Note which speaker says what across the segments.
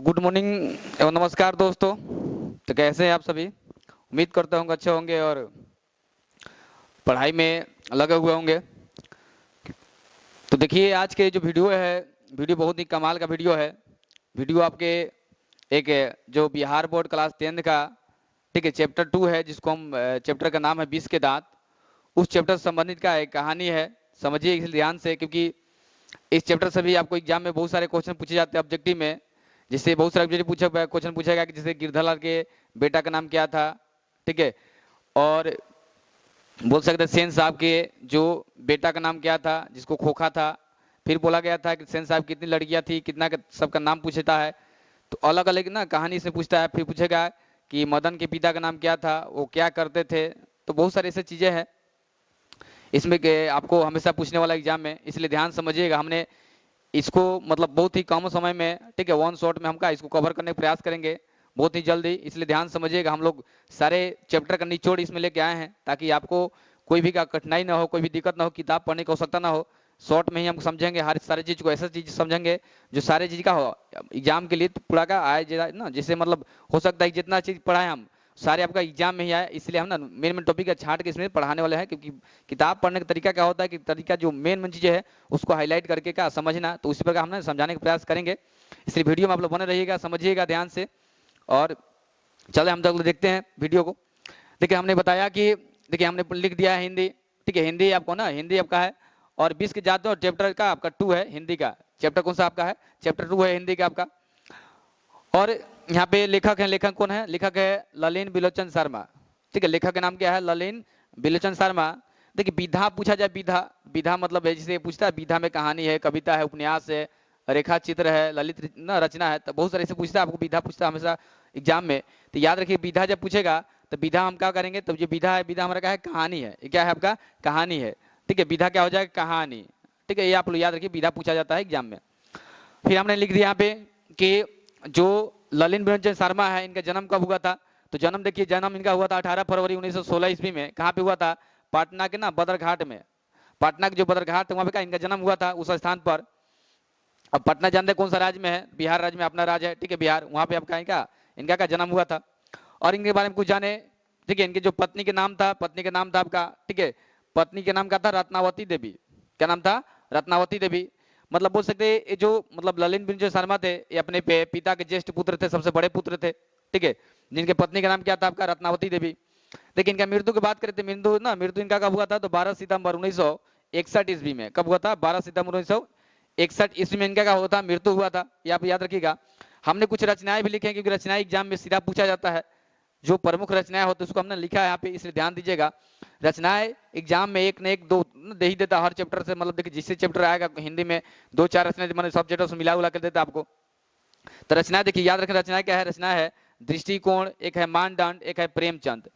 Speaker 1: Good morning एवं नमस्कार दोस्तों। तो कैसे हैं आप सभी? उम्मीद करता हूँ अच्छे होंगे और पढ़ाई में लगे हुए होंगे। तो देखिए आज के जो वीडियो है, वीडियो बहुत ही कमाल का वीडियो है। वीडियो आपके एक जो बिहार बोर्ड क्लास 10 का, ठीक है, चैप्टर 2 है, जिसको हम चैप्टर का नाम है 20 के दांत। उस चैप्टर से संबंधित का एक कहानी है, समझिए इस ध्यान से, क्योंकि इस चैप्टर से भी आपको एग्जाम में बहुत सारे क्वेश्चन पूछे जाते हैं ऑब्जेक्टिव में। जिससे बहुत सारे क्वेश्चन पूछेगा कि जैसे गिरधरलाल के बेटा का नाम क्या था, ठीक है, और बोल सकते हैं सेन साहब के जो बेटा का नाम क्या था जिसको खोखा था। फिर बोला गया था कि सेन साहब कितनी लड़कियां थी, कितना सबका नाम पूछता है। तो अलग अलग ना कहानी से पूछता है। फिर पूछेगा कि मदन के पिता का नाम क्या था, वो क्या करते थे। तो बहुत सारी ऐसी चीजें हैं इसमें के आपको हमेशा पूछने वाला एग्जाम में, इसलिए ध्यान समझिएगा। हमने इसको मतलब बहुत ही कम समय में, ठीक है, वन शॉट में हम इसको कवर करने का प्रयास करेंगे बहुत ही जल्दी, इसलिए ध्यान समझिएगा। हम लोग सारे चैप्टर का निचोड़ इसमें लेके आए हैं ताकि आपको कोई भी का कठिनाई ना हो, कोई भी दिक्कत ना हो, किताब पढ़ने की आवश्यकता ना हो। शॉर्ट में ही हम समझेंगे हर सारी चीज को, ऐसा चीज समझेंगे जो सारे चीज का हो एग्जाम के लिए तो पूरा का आए ना, जिससे मतलब हो सकता है जितना चीज पढ़ाए हम सारे आपका एग्जाम में ही आए। इसलिए हम ना मेन मेन टॉपिक का छांट के इसमें पढ़ाने वाले हैं, क्योंकि किताब पढ़ने का तरीका क्या होता है कि तरीका जो मेन मेन चीजें है उसको हाईलाइट करके क्या समझना, तो उसी प्रकार हम समझाने का प्रयास करेंगे। इसलिए वीडियो में आप लोग बने रहिएगा, समझिएगा ध्यान से। और चले हम लोग देखते हैं वीडियो को। देखिए हमने बताया कि देखिए हमने लिख दिया है हिंदी, ठीक है, हिंदी आपको ना हिंदी आपका है। और 20 के जाते और चैप्टर का आपका 2 है हिंदी का। चैप्टर कौन सा आपका है? चैप्टर 2 है हिंदी का आपका। और यहाँ पे लेखक है, लेखक कौन है? लेखक है ललिन बिलोचन शर्मा, ठीक है। लेखक का नाम क्या है? ललिन बिलोचन शर्मा। देखिए विधा पूछा जाए, विधा विधा मतलब है जिसे पूछता है विधा में कहानी है, कविता है, उपन्यास है, रेखा चित्र है, ललित ना रचना है। तो बहुत सारे से पूछता है, आपको विधा पूछता है हमेशा एग्जाम में। तो याद रखिए विधा जब पूछेगा तो विधा हम क्या करेंगे, तो जो विधा है, विधा हमारा क्या है? कहानी है। ये क्या है आपका? कहानी है, ठीक है। विधा क्या हो जाएगा? कहानी, ठीक है। ये आप लोग याद रखिए, विधा पूछा जाता है एग्जाम में। फिर हमने लिख दिया यहाँ पे कि जो ललिन बिलोचन शर्मा है, इनका जन्म कब हुआ था? तो जन्म देखिए, जन्म इनका हुआ था 18 फरवरी 1916 ईस्वी में। कहाँ पे हुआ था? पटना के ना बदरघाट में। पटना के जो बदरघाट है वहां पे का इनका जन्म हुआ था, उस स्थान पर। अब पटना जानते कौन सा राज्य में है? बिहार राज्य में अपना राज्य है, ठीक है, बिहार। वहां पे आपका इनका का जन्म हुआ था। और इनके बारे में कुछ जाने, ठीक है। इनके जो पत्नी के नाम था, पत्नी के नाम था आपका, ठीक है, पत्नी के नाम का था रत्नावती देवी। क्या नाम था? रत्नावती देवी। मतलब बोल सकते हैं ये जो मतलब ललिन बिलोचन शर्मा थे, ये अपने पिता के ज्येष्ठ पुत्र थे, सबसे बड़े पुत्र थे, ठीक है, जिनके पत्नी का नाम क्या था आपका? रत्नावती देवी। लेकिन इनका मृत्यु की बात करते, मृत्यु इनका कब हुआ था? तो 12 सितंबर 1961 ईस्वी में। कब हुआ था? 12 सितंबर 1961 ईस्वी में इनका क्या हुआ था? मृत्यु हुआ था। ये आप याद रखिएगा। हमने कुछ रचनाएं भी लिखे हैं, क्योंकि रचनाएं एग्जाम में सीधा पूछा जाता है। जो प्रमुख रचनाएं होती है उसको हमने लिखा है यहाँ पे, इसलिए ध्यान दीजिएगा। रचनाएं एग्जाम में एक न एक दो दे ही देता हर चैप्टर से, मतलब देखिए जिससे चैप्टर आएगा हिंदी में 2-4 रचनाएं मैंने सब चैप्टर से मिला उला कर देता आपको। तो रचना देखिए याद रखें, रचना क्या है? रचना है दृष्टिकोण, एक है मानदंड, एक है प्रेमचंद।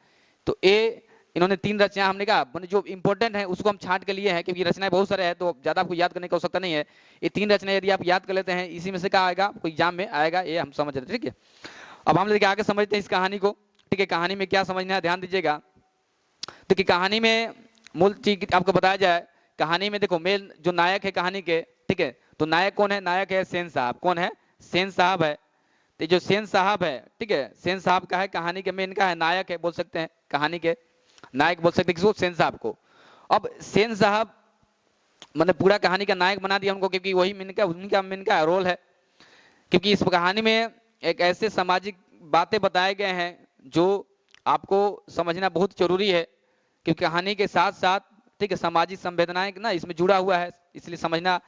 Speaker 1: तो ये इन्होंने 3 रचना हमने कहा जो इंपॉर्टेंट है उसको हम छांट के लिए हैं, क्योंकि रचनाएं बहुत सारे हैं तो ज्यादा आपको याद करने की आवश्यकता नहीं है। ये 3 रचनाएं यदि आप याद कर लेते हैं, इसी में से क्या आएगा आपको एग्जाम में आएगा, ये हम समझ रहे थे, ठीक है। अब हम लेके आगे समझते हैं इस कहानी को, ठीक है। कहानी में क्या समझना है ध्यान दीजिएगा। तो कि कहानी में मूल चीज आपको बताया जाए। कहानी में देखो मेन जो नायक है कहानी के, ठीक है, तो नायक कौन है? नायक है सेन साहब। कौन है? सेन साहब है। तो जो सेन साहब है, ठीक है, सेन साहब का है कहानी के मेन का है नायक है, बोल सकते हैं कहानी के नायक बोल सकते हैं किसको? सेन साहब को। अब सेन साहब मैंने पूरा कहानी का नायक बना दिया उनको, क्योंकि वही उनका मेन का रोल है। क्योंकि इस कहानी में एक ऐसे सामाजिक बातें बताए गए हैं जो आपको समझना बहुत जरूरी है, क्योंकि कहानी के साथ साथ, ठीक है, सामाजिक संवेदनाएं ना इसमें जुड़ा हुआ है, इसलिए समझना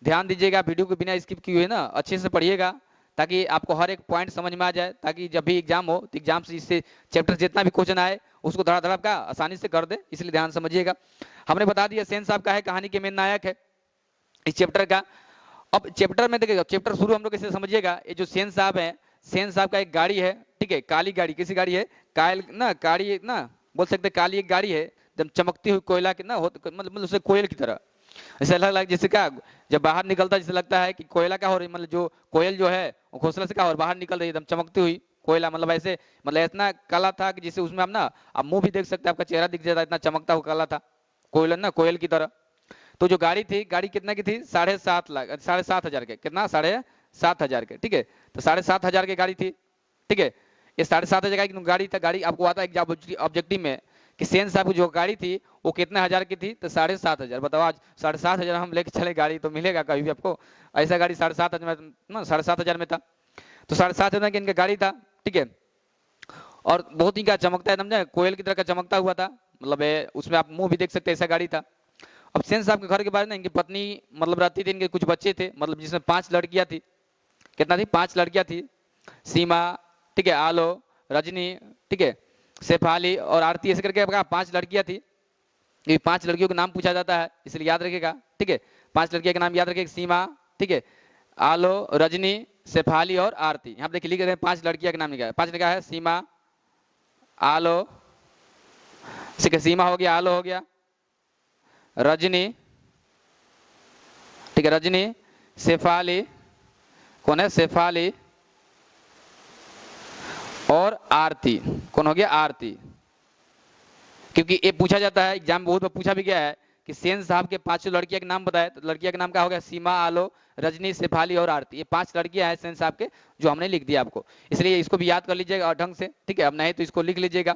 Speaker 1: ध्यान दीजिएगा। वीडियो को बिना स्किप किए ना अच्छे से पढ़िएगा, ताकि आपको हर एक पॉइंट समझ में आ जाए, ताकि जब भी एग्जाम हो तो एग्जाम से इससे चैप्टर जितना भी क्वेश्चन आए उसको धड़ा का आसानी से कर दे, इसलिए ध्यान समझिएगा। हमने बता दिया सेन साहब का है कहानी के मेन नायक है इस चैप्टर का। अब चैप्टर में देखिएगा, चैप्टर शुरू हम लोग कैसे समझिएगा। ये जो सेन साहब है, सेन साहब का एक गाड़ी है, ठीक है, काली गाड़ी। किसी गाड़ी है? कायल ना गाड़ी ना, बोल सकते काली एक गाड़ी है, जब चमकती हुई कोयला की ना हो, मतलब उसे कोयल की तरह ऐसा लग जैसे क्या, जब बाहर निकलता है जैसे लगता है कि कोयला क्या हो रही, मतलब जो कोयल जो है वो घोंसला से क्या हो बाहर निकल रही है, एकदम चमकती हुई कोयला। मतलब ऐसे मतलब इतना काला था कि जिससे उसमें आप ना आप मुंह भी देख सकते हैं, आपका चेहरा दिख जाता है, इतना चमकता हुआ काला था कोयला ना, कोयल की तरह। तो जो गाड़ी थी, गाड़ी कितना की थी? 7.5 लाख, 7.5 हजार के, कितना? 7,500 के, ठीक है। तो 7,500 की गाड़ी थी, ठीक है। ये 7,500 की गाड़ी था। गाड़ी आपको आता है ऑब्जेक्टिव में कि सेन साहब की जो गाड़ी थी वो कितने हजार की थी, तो 7,500। बताओ आज 7,500 हम लेके चले गाड़ी तो मिलेगा कभी भी आपको? ऐसा गाड़ी 7,500 ना, 7,500 में था। तो 7,500 की इनका गाड़ी था, ठीक है। और बहुत ही क्या चमकता है, समझे, कोयल की तरह का चमकता हुआ था, मतलब उसमें आप मुंह भी देख सकते हैं, ऐसा गाड़ी था। अब सेन साहब के घर के बारे में, इनकी पत्नी मतलब रहती थी, इनके कुछ बच्चे थे, मतलब जिसमें 5 लड़कियां थी। कितना थी? 5 लड़कियां थी। सीमा, ठीक है, आलो, रजनी, ठीक है, शेफाली और आरती, ऐसे करके 5 लड़कियां थी। ये 5 लड़कियों के नाम पूछा जाता है, इसलिए याद रखिएगा, ठीक है। 5 लड़कियों के नाम याद रखिएगा, सीमा, ठीक है, आलो, रजनी, शेफाली और आरती। यहाँ पे देखिए लिख रहे हैं 5 लड़कियों के नाम लिखा है। 5 लिखा है, सीमा, आलो, ठीक है, सीमा हो गया, आलो हो गया, रजनी, ठीक है, रजनी, शेफाली, कौन है? शेफाली और आरती, कौन हो गया? आरती। क्योंकि ये पूछा जाता है एग्जाम, बहुत बार पूछा भी गया है कि सेन साहब के 5 लड़कियों के नाम बताए, तो लड़कियों के नाम क्या हो गया? सीमा, आलो, रजनी, शेफाली और आरती। ये 5 लड़कियां हैं सेन साहब के, जो हमने लिख दिया आपको, इसलिए इसको भी याद कर लीजिएगा ढंग से, ठीक है। अब नहीं तो इसको लिख लीजिएगा।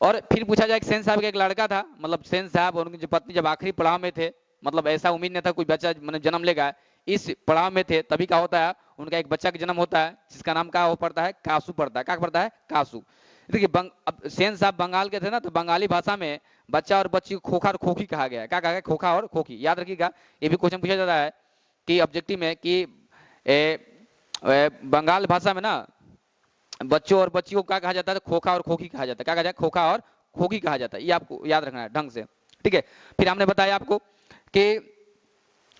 Speaker 1: और फिर पूछा जाए कि सेन साहब का एक लड़का था, मतलब सेन साहब और उनकी जो पत्नी जब आखिरी पड़ाव में थे, मतलब ऐसा उम्मीद नहीं था कोई बच्चा मतलब जन्म लेगा, इस पड़ाव में थे, तभी क्या होता है, उनका एक बच्चा का जन्म होता है, जिसका नाम क्या हो पड़ता है? कासू पड़ता है। क्या पड़ता है? कासू। देखिए अब सेन साहब बंगाल के थे ना, तो बंगाली भाषा में बच्चा और बच्ची को खोखा और खोखी कहा गया है। क्या कहा गया? खोखा और खोखी। याद रखिएगा, ये भी क्वेश्चन पूछा जाता है कि ऑब्जेक्टिव में कि बंगाल भाषा में ना बच्चों और बच्चियों को क्या कहा जाता है? खोखा और खोखी कहा जाता है। क्या कहा जाए? खोखा और खोखी कहा जाता है। ये आपको याद रखना है ढंग से, ठीक है। फिर हमने बताया आपको कि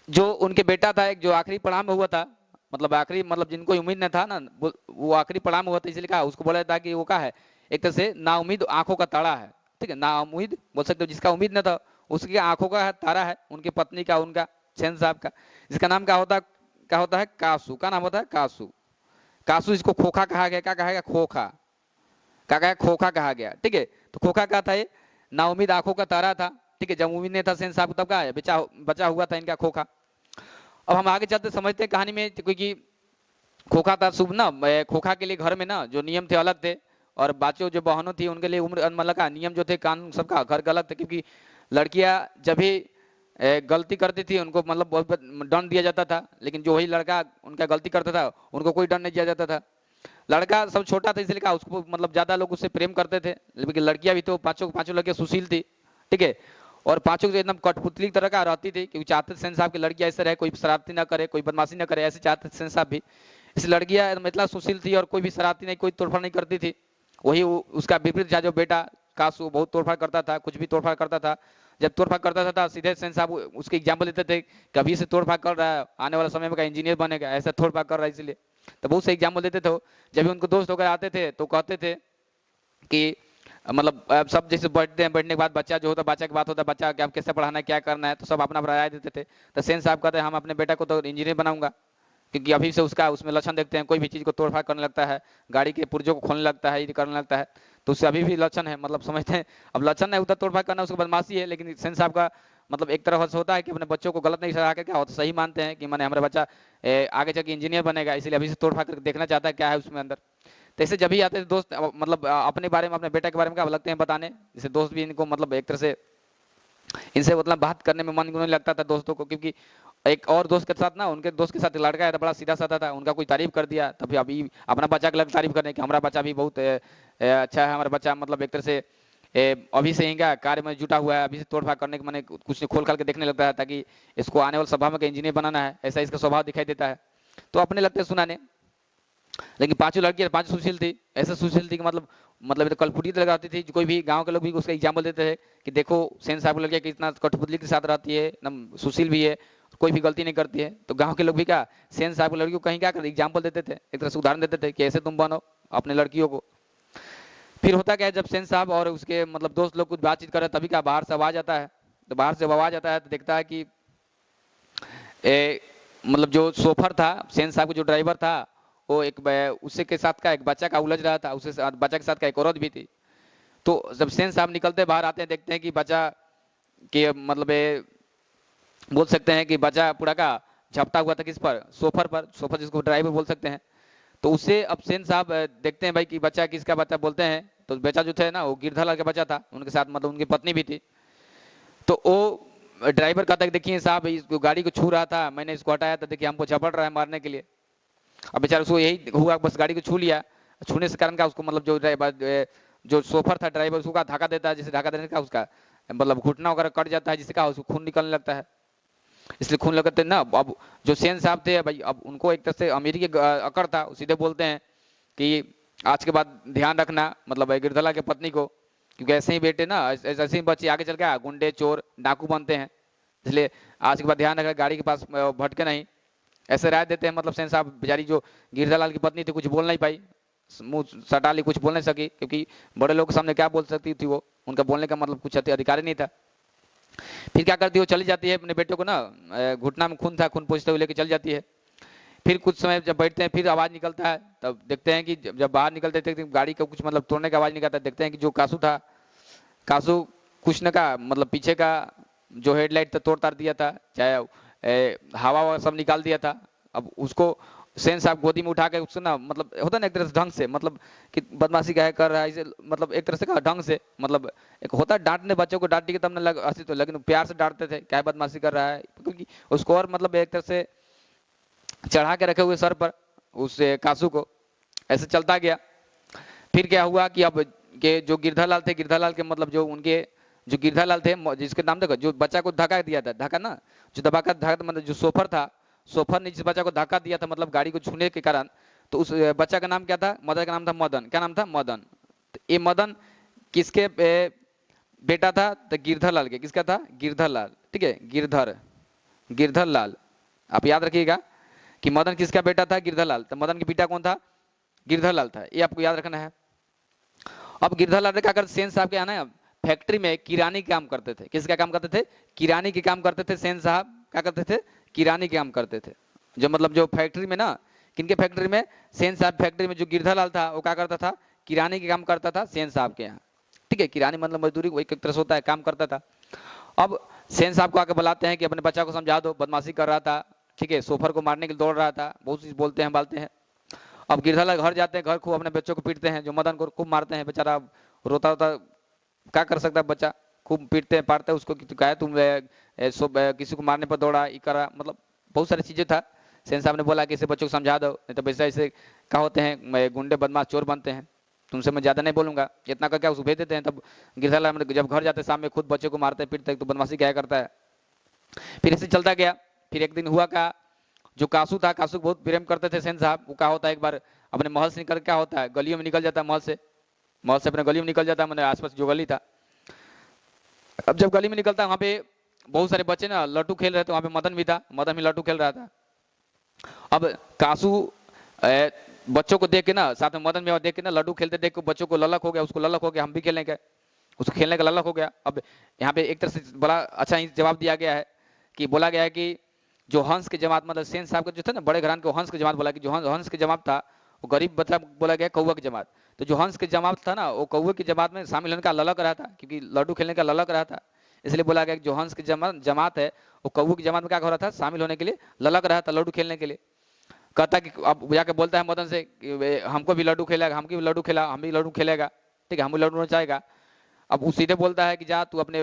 Speaker 1: जो उनके बेटा था, एक जो आखिरी पड़ाव में हुआ था, मतलब आखिरी, मतलब जिनको उम्मीद न था ना, वो आखिरी पड़ाव में हुआ था, इसलिए कहा, उसको बोला था कि वो क्या है? एक तरह से नाउमीद आंखों का तारा है, ठीक है। नाउमीद बोल सकते हो, जिसका उम्मीद न था, उसकी आंखों का तारा है, उनकी पत्नी का, उनका सेन साहब का, जिसका नाम क्या होता है? क्या होता है? कासू। का नाम होता है? कासू। कासू, इसको खोखा कहा गया। क्या कहा गया? खोखा। क्या कहा? खोखा कहा गया, ठीक है। तो खोखा क्या था? ये नाउमीद आंखों का तारा था, ठीक है। जब उम्मीद नहीं था सेन साहब को, तब क्या है? बचा हुआ था इनका खोखा। अब हम आगे चलते समझते हैं कहानी में, क्योंकि खोखा था शुभ ना, खोखा के लिए घर में ना जो नियम थे अलग थे, और बाचो जो बहनों थी उनके लिए उम्र मतलब का नियम जो थे, कानून सबका घर का अलग था। क्योंकि लड़कियां जब भी गलती करती थी उनको मतलब बहुत दंड दिया जाता था, लेकिन जो वही लड़का उनका गलती करता था उनको कोई दंड नहीं दिया जाता था। लड़का सब छोटा था, इसलिए कहा उसको मतलब ज्यादा लोग उससे प्रेम करते थे, लेकिन लड़कियां भी तो पांचों पांचों लड़कियां सुशील थी, ठीक है। और पांचों जो एकदम कठपुतली तरह का रहती थी, क्योंकि चाहते सेन साहब की लड़कियां ऐसे रहे, कोई शरारती ना करे, कोई बदमाशी ना करे, ऐसे चाहते सेन साहब भी। इस लड़कियां मतलब सुशील थी और कोई भी शरारती नहीं, कोई तोड़फाड़ नहीं करती थी। वही उसका विपरीत था जो बेटा कासू, बहुत तोड़फाड़ करता था, कुछ भी तोड़फाड़ करता था। जब तोड़फाड़ करता था सीधे सेन साहब उसके एग्जाम्पल देते थे, कभी से तोड़फाड़ कर रहा है, आने वाला समय में का इंजीनियर बनेगा, ऐसा तोड़फाड़ कर रहा है, इसलिए तो बहुत से एग्जाम्पल देते थे। जब भी उनको दोस्त होकर आते थे तो कहते थे कि मतलब सब जैसे बैठते हैं, बैठने के बाद बच्चा जो होता है, बच्चा की बात होता है, बच्चा क्या कैसे पढ़ाना है, क्या करना है, तो सब अपना राय देते थे। तो सेन साहब कहते हैं हम अपने बेटा को तो इंजीनियर बनाऊंगा, क्योंकि अभी से उसका उसमें लक्षण देखते हैं, कोई भी चीज को तोड़फाड़ करने लगता है, गाड़ी के पुर्जों को खोलने लगता है, ये करने लगता है, तो उससे अभी भी लक्षण है, मतलब समझते हैं। अब लक्षण है उधर तोड़फाड़ करना, उसको बदमाशी है, लेकिन सेन साहब का मतलब एक तरह से होता है कि अपने बच्चों को गलत नहीं सलाह के क्या होता, सही मानते हैं कि मैंने हमारा बच्चा आगे चल के इंजीनियर बनेगा, इसलिए अभी से तोड़फाड़ करके देखना चाहता है क्या है उसमें अंदर। तो ऐसे जब भी आते थे दोस्त, मतलब अपने बारे में, अपने बेटे के बारे में क्या लगते हैं बताने, जैसे दोस्त भी इनको मतलब एक तरह से इनसे मतलब बात करने में मन नहीं लगता था दोस्तों को, क्योंकि एक और दोस्त के साथ ना, उनके दोस्त के साथ लड़का है तो बड़ा सीधा साधा था, उनका कोई तारीफ कर दिया तभी अभी अपना बच्चा के लग तारीफ करने कि हमारा बच्चा भी बहुत अच्छा है, हमारा बच्चा मतलब एक तरह से अभी से ही क्या कार्य में जुटा हुआ है, अभी से तोड़फाड़ करने के मैंने कुछ खोल खाल के देखने लगता है, ताकि इसको आने वाले सभा में इंजीनियर बनाना है, ऐसा इसका स्वभाव दिखाई देता है, तो अपने लगते सुनाने। लेकिन पांचों लड़कियां पांचों सुशील थी, ऐसे सुशील थी कि मतलब तो कलपुटी लगाती थी, कोई भी गांव के लोग भी उसका एग्जाम्पल देते थे कि देखो सेन साहब की लड़कियां कितना कठपुतली के साथ रहती है, एकदम सुशील भी है, कोई भी गलती नहीं करती है। तो गांव के लोग भी क्या सेन साहब की लड़कियों को कहीं क्या करते, एग्जाम्पल देते थे, एक तरह से उदाहरण देते थे कि ऐसे तुम बनो अपने लड़कियों को। फिर होता क्या है, जब सेन साहब और उसके मतलब दोस्त लोग कुछ बातचीत कर रहे तभी क्या बाहर से आवाज आता है, तो बाहर से आवाज आता है तो देखता है कि मतलब जो सोफर था, सेन साहब का जो ड्राइवर था, वो एक उससे के साथ का एक बच्चा का उलझ रहा था, उसके साथ बच्चा के साथ का एक औरत भी थी। तो जब सेन साहब निकलते बाहर आते हैं, देखते हैं कि बच्चा के मतलब बोल सकते हैं कि बच्चा पूरा का झपटा हुआ था किस पर, सोफर पर, सोफर जिसको ड्राइवर बोल सकते हैं। तो उससे अब सेन साहब देखते हैं भाई कि बच्चा किसका बच्चा, बोलते हैं तो बच्चा जो थे ना वो गिरधर का बच्चा था, उनके साथ मतलब उनकी पत्नी भी थी। तो वो ड्राइवर कहता है कि देखिए साहब इस गाड़ी को छू रहा था, मैंने इसको हटाया था, देखिए हमको झपट रहा है मारने के लिए। अब बेचारा उसको यही हुआ, बस गाड़ी को छू लिया, छूने से कारण का उसको मतलब जो सोफर था ड्राइवर उसको का धक्का देता है, जिसे धक्का देने का उसका मतलब घुटना वगैरह कट जाता है, जिससे का उसको खून निकलने लगता है। इसलिए खून लगते ना। अब जो सेन साहब थे भाई, अब उनको एक तरह से अमीरी के अकड़ था, सीधे बोलते हैं कि आज के बाद ध्यान रखना मतलब गिरधला की पत्नी को, क्योंकि ऐसे ही बेटे ना, ऐसे ही बच्चे आगे चल के गुंडे चोर डाकू बनते हैं, इसलिए आज के बाद ध्यान रखना, गाड़ी के पास भटके नहीं। ऐसे राय देते हैं। मतलब सेन साहब बेचारी जो गिरधालाल की पत्नी थी कुछ बोल नहीं पाई, मुंह सटा ली, कुछ बोल नहीं सकी, क्योंकि बड़े लोग के सामने क्या बोल सकती थी वो, उनका बोलने का मतलब कुछ अधिकार ही नहीं था। फिर क्या करती है, वो चली जाती है अपने बेटे को ना, घुटना में खून था, खून पोंछते हुए लेके चली जाती है। फिर कुछ समय जब बैठते हैं फिर आवाज निकलता है, तब देखते हैं कि जब बाहर निकलते थे गाड़ी का कुछ मतलब तोड़ने का आवाज निकलता है, देखते हैं कि जो कासू था, कासू कुछ न का मतलब पीछे का जो हेडलाइट था तोड़ तार दिया था, चाहे हवा सब निकाल दिया था। अब उसको सेन साहब गोदी में उठा के उससे ना मतलब होता ना एक तरह से ढंग से, मतलब कि बदमाशी क्या है कर रहा है इसे, मतलब एक तरह से ढंग से, मतलब एक होता है डांटने बच्चों को, डांटी के तब न लग हंसी तो, लेकिन प्यार से डांटते थे क्या है बदमाशी कर रहा है, क्योंकि उसको और मतलब एक तरह से चढ़ा के रखे हुए सर पर उस कासू को। ऐसे चलता गया। फिर क्या हुआ कि अब के जो गिरधालाल थे, गिरधालाल के मतलब जो उनके जो गिरधालाल थे जिसके नाम देखो, जो बच्चा को धक्का दिया था, धक्का ना जो दबा का धक्का मतलब जो सोफर था, सोफर ने जिस बच्चा को धक्का दिया था मतलब गाड़ी को छूने के कारण, तो उस बच्चा का नाम क्या था, मदन का नाम था मदन। क्या नाम था, मदन। तो ये मदन किसके बेटा था, तो गिरधर लाल के। किसका था, गिरधर लाल, ठीक है, गिरधर, गिरधर लाल। आप याद रखिएगा कि मदन किसका बेटा था, गिरधर लाल। तो मदन के बेटा कौन था, गिरधर लाल था, ये आपको याद रखना है। अब गिरधर लाल क्या करते, सेन साहब के यहाँ ना फैक्ट्री में किरानी काम करते थे। किसका काम करते थे, किरानी के काम करते थे। सेन साहब क्या करते थे, किरानी के काम करते थे। जो मतलब जो फैक्ट्री में ना, किनके फैक्ट्री में, सेन साहब फैक्ट्री में जो गिरधर लाल था वो क्या करता था, किरानी के काम करता था सेन साहब के यहाँ। ठीक है, किरानी मतलब मजदूरी वही एक तरह से होता है, काम करता था। अब सेन साहब को आके बुलाते हैं कि अपने बच्चा को समझा दो, बदमाशी कर रहा था, ठीक है, सोफर को मारने के लिए दौड़ रहा था, बहुत चीज बोलते हैं बालते हैं। अब गिरधर घर जाते हैं, घर खूब अपने बच्चों को पीटते हैं, जो मदन को खूब मारते हैं, बेचारा रोता रोता, क्या कर सकता है बच्चा, खूब पीटते हैं पाटते हैं उसको कि क्या है तुम किसी को मारने पर दौड़ा, ये करा, मतलब बहुत सारी चीजें था। सेन साहब ने बोला कि इसे बच्चों को समझा दो, नहीं तो वैसे ऐसे क्या होते हैं गुंडे बदमाश चोर बनते हैं, तुमसे मैं ज्यादा नहीं बोलूंगा, इतना करके उसको भेज देते हैं। तब गिरधर जब घर जाते शाम में खुद बच्चों को मारते पीटते, तो बदमाशी क्या करता है। फिर ऐसे चलता गया। फिर एक दिन हुआ का, जो कासू था, कासू को बहुत प्रेम करते थे सेन साहब, वो क्या होता है एक बार अपने महल से निकल, क्या होता है गलियों में निकल जाता है, महल से अपने गलियों में निकल जाता है, मैंने आसपास जो गली था। अब जब गली में निकलता है वहां पे बहुत सारे बच्चे ना लट्टू खेल रहे थे, वहां पे मदन भी था, मदन भी लट्टू खेल रहा था। अब कासू बच्चों को देख के ना, साथ में मदन भी देख के ना, लड्डू खेलते देख के बच्चों को ललक हो गया, उसको ललक हो गया हम भी खेलेंगे, उसको खेलने का ललक हो गया। अब यहाँ पे एक तरह से बड़ा अच्छा ही जवाब दिया गया है कि बोला गया है कि जो हंस के जमात मतलब सेन साहब का जो था ना बड़े घरान को हंस के जमात बोला, कि जो हंस के जमात था वो गरीब बच्चा बोला गया कौवा की जमात। तो जो हंस के जमात था ना वो कौवे की जमात में शामिल होने का ललक रहा था, क्योंकि लड्डू खेलने का ललक रहा था, इसलिए बोला गया कि जो हंस की जमात है वो कौवे की जमात में क्या हो रहा था, शामिल होने के लिए ललक रहा था, लड्डू खेलने के लिए। कहता कि अब जाके बोलता है मदन से कि हमको भी लड्डू खेलेगा, हमको भी लड्डू खेला, हम भी लड्डू खेलेगा, ठीक है, हम भी लड्डू नचाएगा। अब वो सीधे बोलता है कि जा तू अपने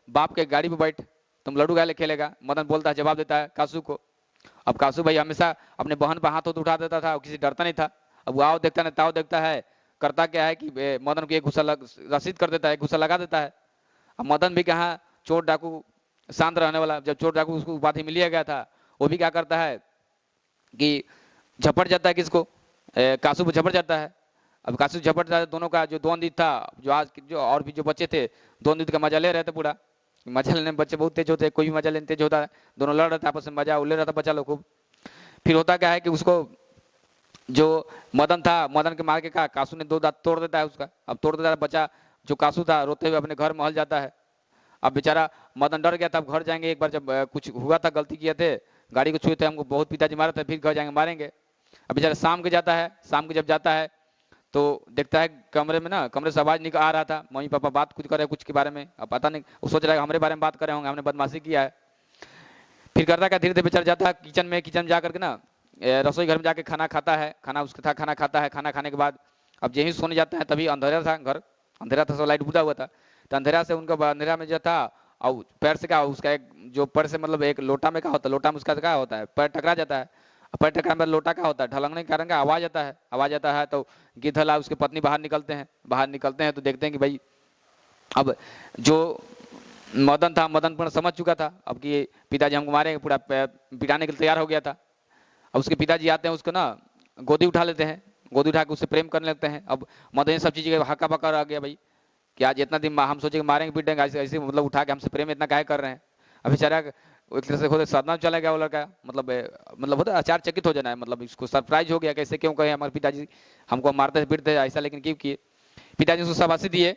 Speaker 1: बाप के गाड़ी पे बैठ, तुम लड्डू गाले खेलेगा। मदन बोलता है, जवाब देता है कासू को। अब कासू भाई हमेशा अपने बहन पर हाथ उठा देता था, किसी डरता नहीं था। अब वो आओ देखता नहीं ताओ देखता है, करता क्या है कि मदन को एक गुस्सा रसीद कर देता है, गुस्सा लगा देता है। अब मदन भी कहा चोर डाकू शांत रहने वाला, जब चोर डाकू उसको उपाधि मिल गया था, वो भी क्या करता है कि झपट जाता है किसको, कासू को झपट जाता है। अब कासू झपट जाता है, दोनों का जो द्वंद्व था, जो आज जो और भी जो बच्चे थे द्वंद्व का मजा ले रहे थे पूरा, मजा लेने में बच्चे बहुत तेज होते हैं, कोई भी मजा लेने तेज होता है, दोनों लड़ रहे थे आपस में, मजा ले रहा था बच्चा लोग खूब। फिर होता क्या है कि उसको जो मदन था, मदन के मार के कहा कासू ने दो दांत तोड़ देता है उसका। अब तोड़ देता है बच्चा, जो कासू था रोते हुए अपने घर महल जाता है। अब बेचारा मदन डर गया था, अब घर जाएंगे, एक बार जब कुछ हुआ था गलती किए थे, गाड़ी को छुए थे, हमको बहुत पिताजी मारा था, फिर घर जाएंगे मारेंगे। अब बेचारा शाम के जाता है, शाम के जब जाता है तो देखता है कमरे में ना, कमरे से आवाज निकल आ रहा था, मम्मी पापा बात कुछ कर रहे हैं कुछ के बारे में, अब पता नहीं, वो सोच रहा है हमारे बारे में बात कर रहे होंगे, हमने बदमाशी किया है। फिर करता क्या, धीरे धीरे चल जाता है किचन में जा करके ना रसोई घर में जाके खाना खाता है, खाना खाता है। खाना खाने के बाद अब यही सोने जाता है, तभी अंधेरा था, घर अंधेरा था, सब लाइट बुझा हुआ था। तो अंधेरा से उनका अंधेरा में जो था, और पैर से क्या उसका एक जो पैर से मतलब एक लोटा में क्या होता है, लोटा में उसका क्या होता है, पैर टकरा जाता है। पैर टकराने में लोटा क्या होता है, ढलकने के कारण का आवाज आता है। तो गिद्धला उसके पत्नी बाहर निकलते हैं तो देखते हैं कि भाई अब जो मदन था, मदन पर समझ चुका था अब कि पिताजी हमको मारेंगे, पूरा पिटाने के लिए तैयार हो गया था। अब उसके पिताजी आते हैं, उसको ना गोदी उठा लेते हैं, गोदी उठा के उससे प्रेम करने लगते हैं। अब मदन सब चीज़ हक्का बक्का आ गया भाई कि आज इतना दिन हम सोचे कि मारेंगे पीटेंगे, ऐसे ऐसे मतलब उठा के हमसे प्रेम इतना काहे कर रहे हैं। अब बेचारा एक तरह से खुद सदमा चला गया वो लड़का, मतलब होता है आश्चर्यचकित हो जाना है, मतलब इसको सरप्राइज हो गया कैसे क्यों कहे हमारे पिताजी हमको मारते पीटते ऐसा, लेकिन क्यों किए। पिताजी उसको शाबाशी दिए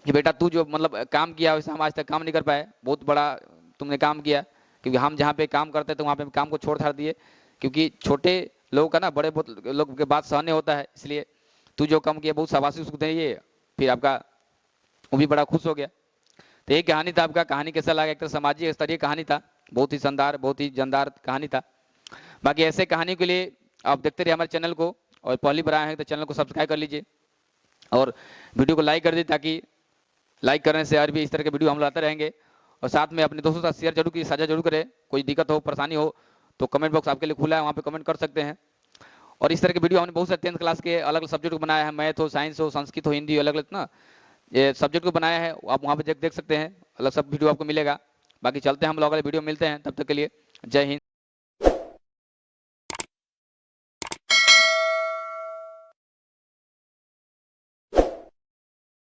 Speaker 1: कि बेटा तू जो मतलब काम किया वैसे हम आज तक काम नहीं कर पाए, बहुत बड़ा तुमने काम किया, क्योंकि हम जहाँ पे काम करते थे वहाँ पे काम को छोड़ छाड़ दिए, क्योंकि छोटे लोगों का ना बड़े बहुत लोग के बात सहने होता है, इसलिए तू जो काम किया बहुत शाबाशी उसको दिए। फिर आपका वो भी बड़ा खुश हो गया। तो ये कहानी था आपका, कहानी कैसा लगा, एक तरह सामाजिक स्तरीय कहानी था, बहुत ही शानदार बहुत ही जानदार कहानी था। बाकी ऐसे कहानी के लिए आप देखते रहिए हमारे चैनल को, और पहली बार आए हैं तो चैनल को सब्सक्राइब कर लीजिए और वीडियो को लाइक कर दीजिए, ताकि लाइक करने से और भी इस तरह के वीडियो हम लाते रहेंगे। और साथ में अपने दोस्तों के साथ शेयर जरूर कीजिए, साझा जरूर करें। कोई दिक्कत हो परेशानी हो तो कमेंट बॉक्स आपके लिए खुला है, वहाँ पे कमेंट कर सकते हैं। और इस तरह के वीडियो हमने बहुत सारे 10th क्लास के अलग अलग सब्जेक्ट को बनाया है, मैथ हो, साइंस हो, संस्कृत हो, हिंदी हो, अलग अलग ना ये सब्जेक्ट को बनाया है, आप वहाँ पे देख सकते हैं, अलग सब वीडियो आपको मिलेगा। बाकी चलते हैं हम लोग अगले वीडियो मिलते हैं, तब तक के लिए जय हिंद।